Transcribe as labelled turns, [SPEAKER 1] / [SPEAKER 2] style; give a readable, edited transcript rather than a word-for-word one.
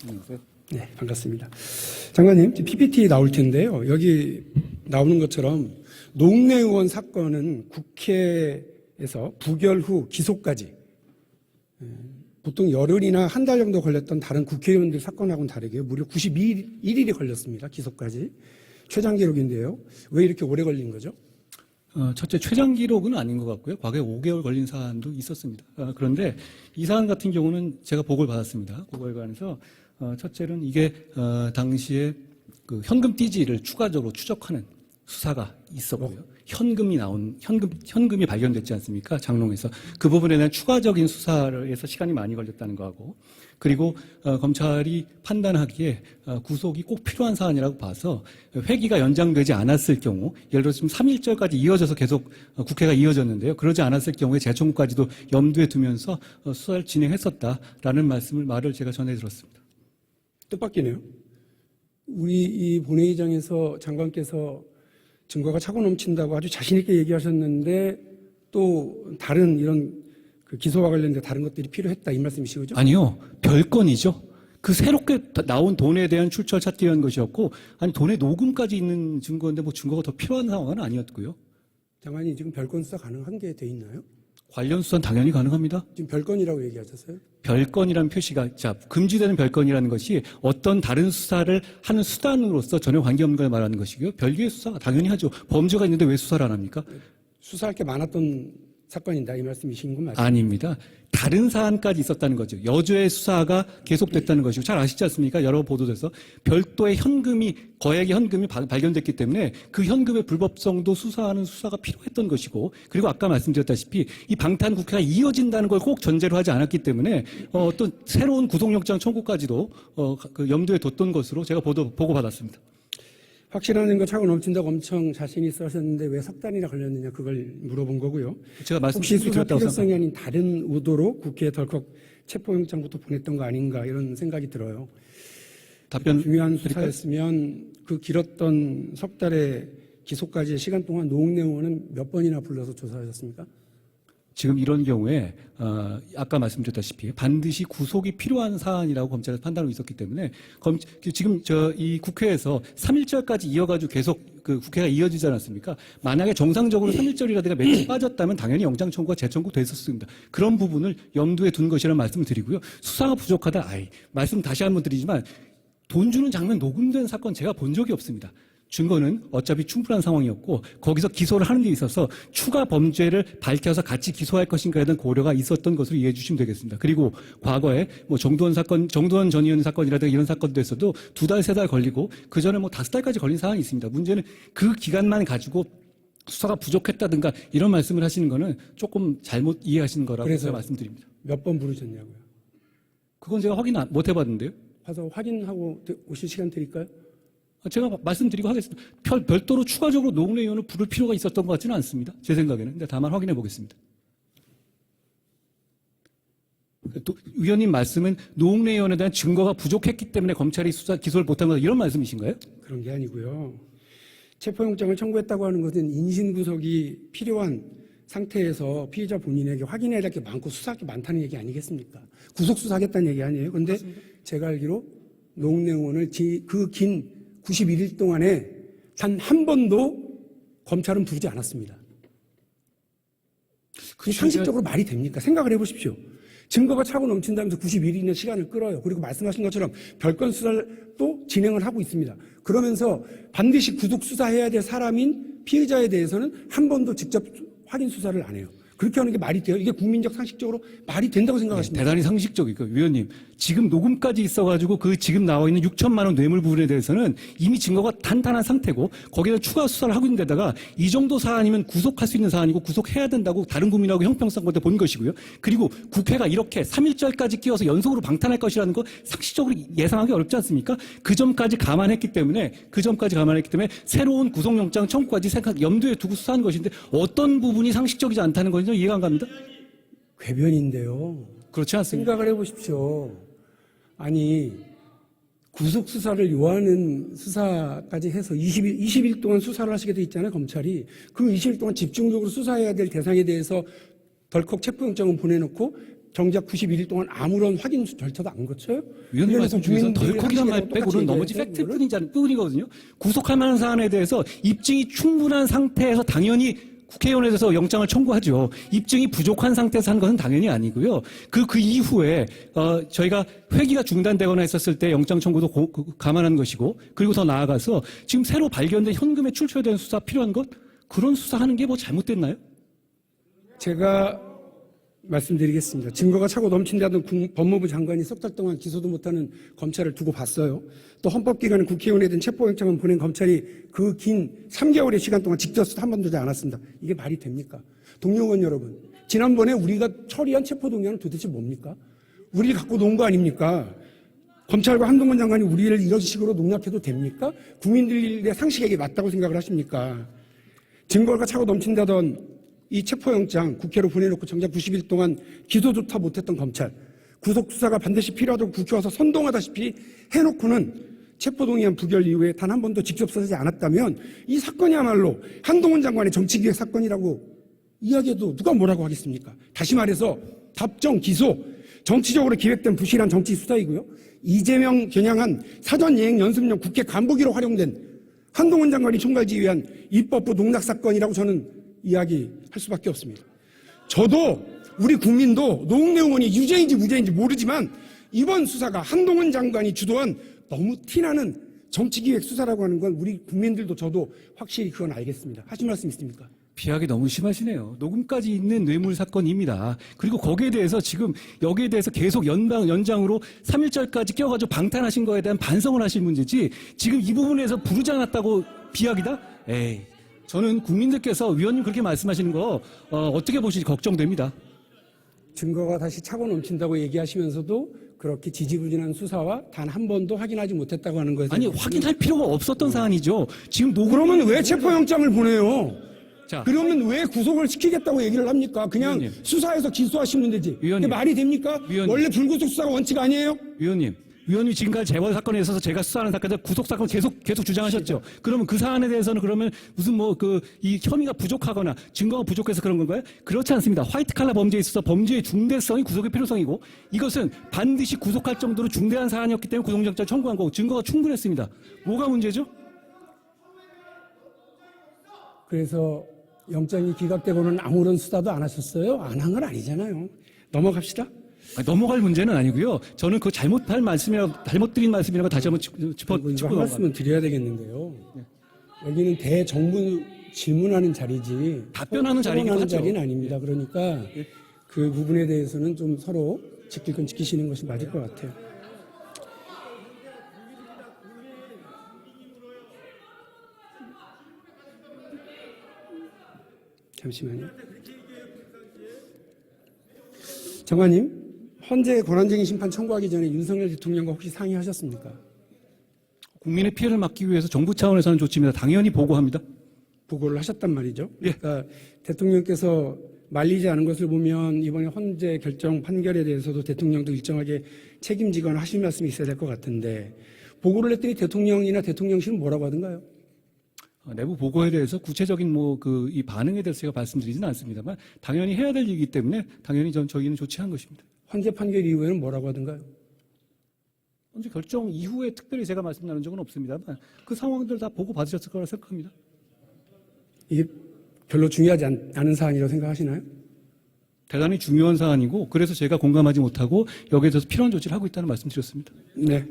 [SPEAKER 1] 안녕하세요.
[SPEAKER 2] 네, 반갑습니다. 장관님, PPT 나올 텐데요. 여기 나오는 것처럼 노웅래 의원 사건은 국회에서 부결 후 기소까지 보통 열흘이나 한 달 정도 걸렸던 다른 국회의원들 사건하고는 다르게 무려 91일이 걸렸습니다. 기소까지. 최장 기록인데요. 왜 이렇게 오래 걸린 거죠?
[SPEAKER 1] 첫째, 최장 기록은 아닌 것 같고요. 과거에 5개월 걸린 사안도 있었습니다. 그런데 이 사안 같은 경우는 제가 보고를 받았습니다. 그거에 관해서 첫째는 이게 당시에 그 현금 띠지를 추가적으로 추적하는 수사가 있었고요. 현금이 발견됐지 않습니까? 장롱에서. 그 부분에 대한 추가적인 수사를 해서 시간이 많이 걸렸다는 거하고, 그리고 검찰이 판단하기에 구속이 꼭 필요한 사안이라고 봐서 회기가 연장되지 않았을 경우, 예를 들어서 지금 3.1절까지 이어져서 계속 국회가 이어졌는데요. 그러지 않았을 경우에 재청구까지도 염두에 두면서 수사를 진행했었다라는 말을 제가 전해 들었습니다.
[SPEAKER 2] 뜻밖이네요. 우리 이 본회의장에서 장관께서 증거가 차고 넘친다고 아주 자신있게 얘기하셨는데 또 다른 이런 그 기소와 관련된 다른 것들이 필요했다 이 말씀이시죠? 그죠?
[SPEAKER 1] 아니요. 별건이죠. 그 새롭게 나온 돈에 대한 출처를 찾기 위한 것이었고, 아니 돈의 녹음까지 있는 증거인데 뭐 증거가 더 필요한 상황은 아니었고요.
[SPEAKER 2] 장관이 지금 별건 수사 가능한 게 돼 있나요?
[SPEAKER 1] 관련 수사는 당연히 가능합니다.
[SPEAKER 2] 지금 별건이라고 얘기하셨어요?
[SPEAKER 1] 별건이라는 표시가, 금지되는 별건이라는 것이 어떤 다른 수사를 하는 수단으로서 전혀 관계없는 걸 말하는 것이고요. 별개의 수사가 당연히 하죠. 범죄가 있는데 왜 수사를 안 합니까?
[SPEAKER 2] 수사할 게 많았던 사건이다 이 말씀이신 건 맞죠?
[SPEAKER 1] 아닙니다. 다른 사안까지 있었다는 거죠. 여주의 수사가 계속됐다는 것이고, 잘 아시지 않습니까? 여러 보도돼서 별도의 거액의 현금이 발견됐기 때문에 그 현금의 불법성도 수사하는 수사가 필요했던 것이고, 그리고 아까 말씀드렸다시피 이 방탄 국회가 이어진다는 걸 꼭 전제로 하지 않았기 때문에 어떤 새로운 구속영장 청구까지도 그 염두에 뒀던 것으로 제가 보고받았습니다.
[SPEAKER 2] 확실한 증거 차고 넘친다고 엄청 자신 있어 하셨는데 왜 석 달이나 걸렸느냐 그걸 물어본 거고요.
[SPEAKER 1] 제가
[SPEAKER 2] 혹시 수사
[SPEAKER 1] 말씀드렸다고
[SPEAKER 2] 필요성이 아닌 다른 의도로 국회에 덜컥 체포영장부터 보냈던 거 아닌가 이런 생각이 들어요.
[SPEAKER 1] 답변
[SPEAKER 2] 중요한
[SPEAKER 1] 드릴까요?
[SPEAKER 2] 수사였으면 그 길었던 석 달의 기소까지의 시간 동안 노웅래 의원은 몇 번이나 불러서 조사하셨습니까?
[SPEAKER 1] 지금 이런 경우에 아까 말씀드렸다시피 반드시 구속이 필요한 사안이라고 검찰에서 판단하고 있었기 때문에 지금 이 국회에서 3.1절까지 이어가지고 계속 그 국회가 이어지지 않았습니까? 만약에 정상적으로 3.1절이라든가 며칠 빠졌다면 당연히 영장 청구가 재청구 됐었습니다. 그런 부분을 염두에 둔 것이라는 말씀을 드리고요. 수사가 부족하다. 말씀 다시 한번 드리지만 돈 주는 장면 녹음된 사건 제가 본 적이 없습니다. 증거는 어차피 충분한 상황이었고 거기서 기소를 하는 데 있어서 추가 범죄를 밝혀서 같이 기소할 것인가에 대한 고려가 있었던 것으로 이해해 주시면 되겠습니다. 그리고 과거에 뭐 정두원 전 의원 사건이라든가 이런 사건들에서도 2달, 3달 걸리고 그 전에 뭐 5달까지 걸린 사안이 있습니다. 문제는 그 기간만 가지고 수사가 부족했다든가 이런 말씀을 하시는 거는 조금 잘못 이해하시는 거라고 제가 말씀드립니다.
[SPEAKER 2] 몇 번 부르셨냐고요?
[SPEAKER 1] 그건 제가 확인 못 해봤는데요.
[SPEAKER 2] 가서 확인하고 오실 시간 드릴까요?
[SPEAKER 1] 제가 말씀드리고 하겠습니다. 별도로 추가적으로 노웅래 의원을 부를 필요가 있었던 것 같지는 않습니다. 제 생각에는. 근데 다만 확인해 보겠습니다. 또 의원님 말씀은 노웅래 의원에 대한 증거가 부족했기 때문에 검찰이 기소를 못한 거다 이런 말씀이신가요?
[SPEAKER 2] 그런 게 아니고요. 체포영장을 청구했다고 하는 것은 인신구속이 필요한 상태에서 피의자 본인에게 확인해야 될 게 많고 수사할 게 많다는 얘기 아니겠습니까? 구속수사하겠다는 얘기 아니에요. 그런데 제가 알기로 노웅래 의원을 그 긴 91일 동안에 단 한 번도 검찰은 부르지 않았습니다. 그게 상식적으로 말이 됩니까? 생각을 해보십시오. 증거가 차고 넘친다면서 91일이나 시간을 끌어요. 그리고 말씀하신 것처럼 별건 수사를 또 진행을 하고 있습니다. 그러면서 반드시 구속 수사해야 될 사람인 피의자에 대해서는 한 번도 직접 확인 수사를 안 해요. 그렇게 하는 게 말이 돼요? 이게 국민적 상식적으로 말이 된다고 생각하십니까?
[SPEAKER 1] 대단히 상식적이고 위원님 지금 녹음까지 있어가지고 그 지금 나와 있는 6천만 원 뇌물 부분에 대해서는 이미 증거가 탄탄한 상태고 거기에 추가 수사를 하고 있는 데다가 이 정도 사안이면 구속할 수 있는 사안이고 구속해야 된다고 다른 국민하고 형평성권에 본 것이고요. 그리고 국회가 이렇게 3.1절까지 끼워서 연속으로 방탄할 것이라는 거 상식적으로 예상하기 어렵지 않습니까? 그 점까지 감안했기 때문에 새로운 구속영장 청구까지 염두에 두고 수사한 것인데 어떤 부분이 상식적이지 않다는 건지 이해가 안 갑니다.
[SPEAKER 2] 궤변인데요.
[SPEAKER 1] 그렇지 않습니다.
[SPEAKER 2] 생각을 해보십시오. 아니 구속 수사를 요하는 수사까지 해서 20일 동안 수사를 하시게 돼 있잖아요. 검찰이. 그 20일 동안 집중적으로 수사해야 될 대상에 대해서 덜컥 체포영장을 보내놓고 정작 91일 동안 아무런 확인 절차도 안 거쳐요?
[SPEAKER 1] 위원님 말씀 중에서
[SPEAKER 2] 국민들이
[SPEAKER 1] 덜컥이란 말
[SPEAKER 2] 상식이라고
[SPEAKER 1] 빼고는
[SPEAKER 2] 똑같이
[SPEAKER 1] 나머지
[SPEAKER 2] 얘기해요,
[SPEAKER 1] 팩트뿐이거든요. 구속할 만한 사안에 대해서 입증이 충분한 상태에서 당연히 국회의원에서 영장을 청구하죠. 입증이 부족한 상태에서 한 것은 당연히 아니고요. 그 이후에 저희가 회기가 중단되거나 했었을 때 영장 청구도 감안한 것이고, 그리고 더 나아가서 지금 새로 발견된 현금에 출처된 수사 필요한 것, 그런 수사하는 게 뭐 잘못됐나요?
[SPEAKER 2] 제가 말씀드리겠습니다. 증거가 차고 넘친다던 법무부 장관이 석 달 동안 기소도 못하는 검찰을 두고 봤어요. 또 헌법기관은 국회의원에 대한 체포영장을 보낸 검찰이 그 긴 3개월의 시간 동안 직접 수사 한 번도 하지 않았습니다. 이게 말이 됩니까? 동료 의원 여러분, 지난번에 우리가 처리한 체포동의안은 도대체 뭡니까? 우리를 갖고 논 거 아닙니까? 검찰과 한동훈 장관이 우리를 이런 식으로 농락해도 됩니까? 국민들의 상식에게 맞다고 생각을 하십니까? 증거가 차고 넘친다던 이 체포영장 국회로 보내놓고 정작 90일 동안 기소조차 못했던 검찰, 구속수사가 반드시 필요하다고 국회 와서 선동하다시피 해놓고는 체포동의안 부결 이후에 단 한 번도 직접 수사하지 않았다면 이 사건이야말로 한동훈 장관의 정치기획 사건이라고 이야기해도 누가 뭐라고 하겠습니까? 다시 말해서 답정, 기소, 정치적으로 기획된 부실한 정치 수사이고요. 이재명 겨냥한 사전예행 연습용 국회 간부기로 활용된 한동훈 장관이 총괄지휘 위한 입법부 농락 사건이라고 저는 이야기할 수밖에 없습니다. 저도 우리 국민도 노웅래 의원이 유죄인지 무죄인지 모르지만 이번 수사가 한동훈 장관이 주도한 너무 티나는 정치기획 수사라고 하는 건 우리 국민들도 저도 확실히 그건 알겠습니다. 하실 말씀 있습니까?
[SPEAKER 1] 비하기 너무 심하시네요. 녹음까지 있는 뇌물 사건입니다. 그리고 거기에 대해서 지금 여기에 대해서 계속 연장으로 3.1절까지 껴가지고 방탄하신 거에 대한 반성을 하실 문제지 지금 이 부분에서 부르지 않았다고 비하기다? 에이, 저는 국민들께서 위원님 그렇게 말씀하시는 거 어떻게 보실지 걱정됩니다.
[SPEAKER 2] 증거가 다시 차고 넘친다고 얘기하시면서도 그렇게 지지부진한 수사와 단 한 번도 확인하지 못했다고 하는 것에
[SPEAKER 1] 아니 확인할 필요가 없었던 사안이죠. 지금
[SPEAKER 2] 그러면 왜 체포영장을 보내요?
[SPEAKER 1] 자,
[SPEAKER 2] 그러면 왜 구속을 시키겠다고 얘기를 합니까? 그냥
[SPEAKER 1] 위원님.
[SPEAKER 2] 수사해서 기소하시면 되지.
[SPEAKER 1] 위원님.
[SPEAKER 2] 그게 말이 됩니까?
[SPEAKER 1] 위원님.
[SPEAKER 2] 원래 불구속 수사가 원칙 아니에요?
[SPEAKER 1] 위원님 지금까지 재벌 사건에 있어서 제가 수사하는 사건에 구속 사건 계속 주장하셨죠. 그러면 그 사안에 대해서는 그러면 무슨 이 혐의가 부족하거나 증거가 부족해서 그런 건가요? 그렇지 않습니다. 화이트 칼라 범죄에 있어서 범죄의 중대성이 구속의 필요성이고 이것은 반드시 구속할 정도로 중대한 사안이었기 때문에 구속영장 청구한 거고 증거가 충분했습니다. 뭐가 문제죠?
[SPEAKER 2] 그래서 영장이 기각되고는 아무런 수사도 안 하셨어요? 안 한 건 아니잖아요. 넘어갑시다.
[SPEAKER 1] 넘어갈 문제는 아니고요. 저는 그 잘못드린 말씀이라고 다시 한번 짚고
[SPEAKER 2] 한
[SPEAKER 1] 넘어갑니다.
[SPEAKER 2] 말씀은 드려야 되겠는데요. 여기는 대정부 질문하는 자리지
[SPEAKER 1] 답변하는 자리이기도
[SPEAKER 2] 토론하는
[SPEAKER 1] 하죠.
[SPEAKER 2] 자리는 아닙니다. 그러니까 그 부분에 대해서는 좀 서로 지킬 건 지키시는 것이 맞을 것 같아요. 잠시만요. 장관님, 헌재 권한쟁의 심판 청구하기 전에 윤석열 대통령과 혹시 상의하셨습니까?
[SPEAKER 1] 국민의 피해를 막기 위해서 정부 차원에서는 좋습니다. 당연히 보고합니다.
[SPEAKER 2] 보고를 하셨단 말이죠.
[SPEAKER 1] 예.
[SPEAKER 2] 그러니까 대통령께서 말리지 않은 것을 보면 이번에 헌재 결정 판결에 대해서도 대통령도 일정하게 책임지거나 하실 말씀이 있어야 될 것 같은데 보고를 했더니 대통령이나 대통령실은 뭐라고 하던가요?
[SPEAKER 1] 내부 보고에 대해서 구체적인 이 반응에 대해서 제가 말씀드리지는 않습니다만 당연히 해야 될 일이기 때문에 당연히 저희는 조치한 것입니다.
[SPEAKER 2] 헌재 판결 이후에는 뭐라고 하던가요?
[SPEAKER 1] 현재 결정 이후에 특별히 제가 말씀 나눈 적은 없습니다만 그 상황들 다 보고 받으셨을 거라 생각합니다.
[SPEAKER 2] 이게 별로 중요하지 않은 사안이라고 생각하시나요?
[SPEAKER 1] 대단히 중요한 사안이고 그래서 제가 공감하지 못하고 여기에 대해서 필요한 조치를 하고 있다는 말씀 드렸습니다.
[SPEAKER 2] 네.